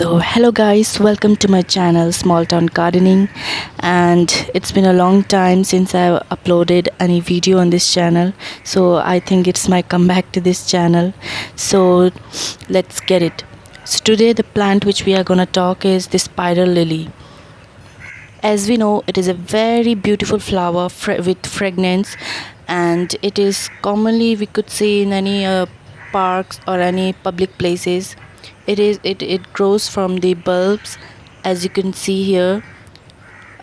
So hello guys, welcome to my channel Small Town Gardening, and it's been a long time since I uploaded any video on this channel, so I think it's my comeback to this channel. So let's get it. So today the plant which we are gonna talk is the spider lily. As we know, it is a very beautiful flower with fragrance, and it is commonly we could see in any parks or any public places. It grows from the bulbs, as you can see here.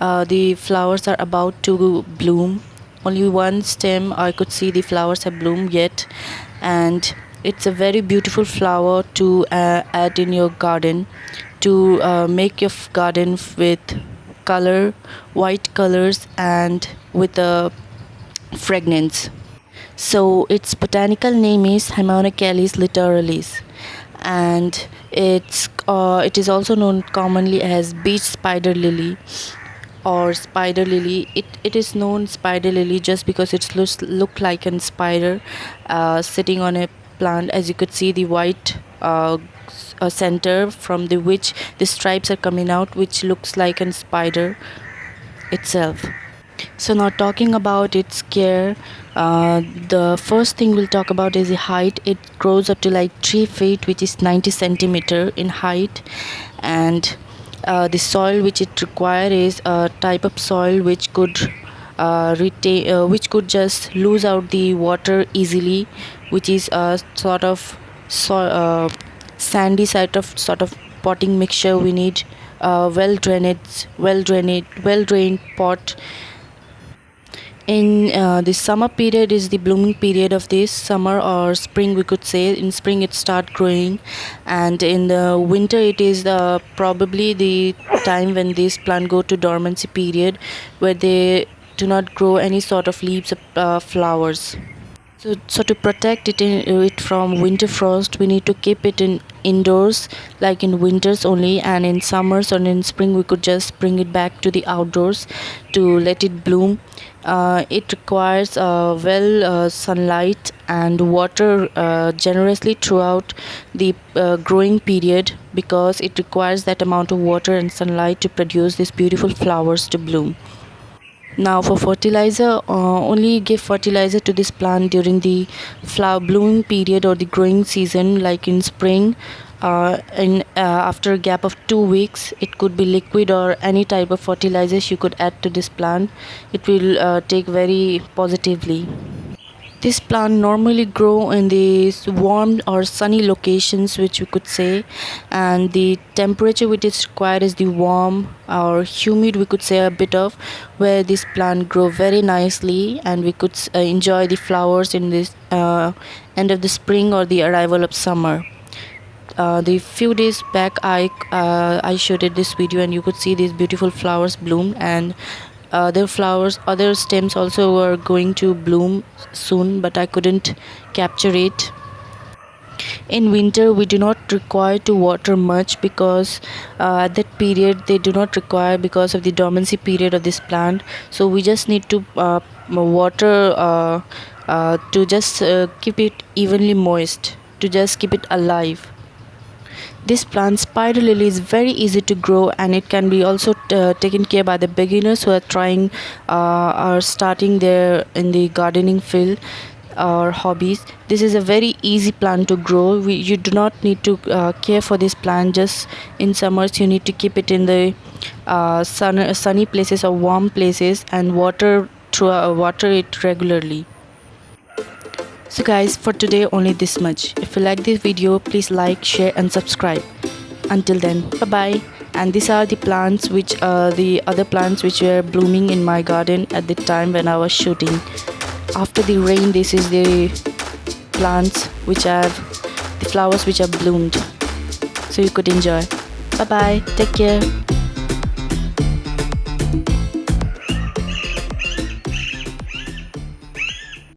The flowers are about to bloom. Only one stem I could see the flowers have bloomed yet, and it's a very beautiful flower to add in your garden, to make your garden with color, white colors, and with a fragrance. So its botanical name is Hymenocallis littoralis, and it is also known commonly as beach spider lily or spider lily. It is known spider lily just because it look like a spider sitting on a plant. As you could see, the white center from the which the stripes are coming out, which looks like a spider itself. So now talking about its care, the first thing we'll talk about is the height. It grows up to like 3 feet, which is 90 centimeter in height, and the soil which it requires is a type of soil which could which could just lose out the water easily, which is a sort of sandy sort of potting mixture. We need well drained pot. In the summer period is the blooming period of this summer or spring, we could say. In spring it start growing, and in the winter it is probably the time when these plant go to dormancy period, where they do not grow any sort of leaves or flowers. So to protect it from winter frost, we need to keep it in indoors, like in winters only, and in summers or in spring we could just bring it back to the outdoors to let it bloom. It requires sunlight and water generously throughout the growing period, because it requires that amount of water and sunlight to produce these beautiful flowers to bloom. Now for fertilizer, only give fertilizer to this plant during the flower blooming period or the growing season, like in spring. After a gap of 2 weeks, it could be liquid or any type of fertilizers you could add to this plant. It will take very positively. This plant normally grow in these warm or sunny locations, which we could say, and the temperature which is required is the warm or humid, we could say, a bit of, where this plant grow very nicely, and we could enjoy the flowers in this end of the spring or the arrival of summer. The few days back I showed it this video, and you could see these beautiful flowers bloom, and other stems also were going to bloom soon, but I couldn't capture it. In winter we do not require to water much, because at that period they do not require, because of the dormancy period of this plant. So we just need to water to just keep it evenly moist, to just keep it alive. This plant spider lily is very easy to grow, and it can be also taken care by the beginners who are trying or starting their in the gardening field or hobbies. This is a very easy plant to grow. You do not need to care for this plant. Just in summers you need to keep it in the sunny places or warm places, and water it regularly. So guys, for today only this much. If you like this video, please like, share and subscribe. Until then, bye bye. And these are the plants which the other plants which were blooming in my garden at the time when I was shooting. After the rain, this is the plants which have the flowers which have bloomed, so you could enjoy. Bye bye, take care.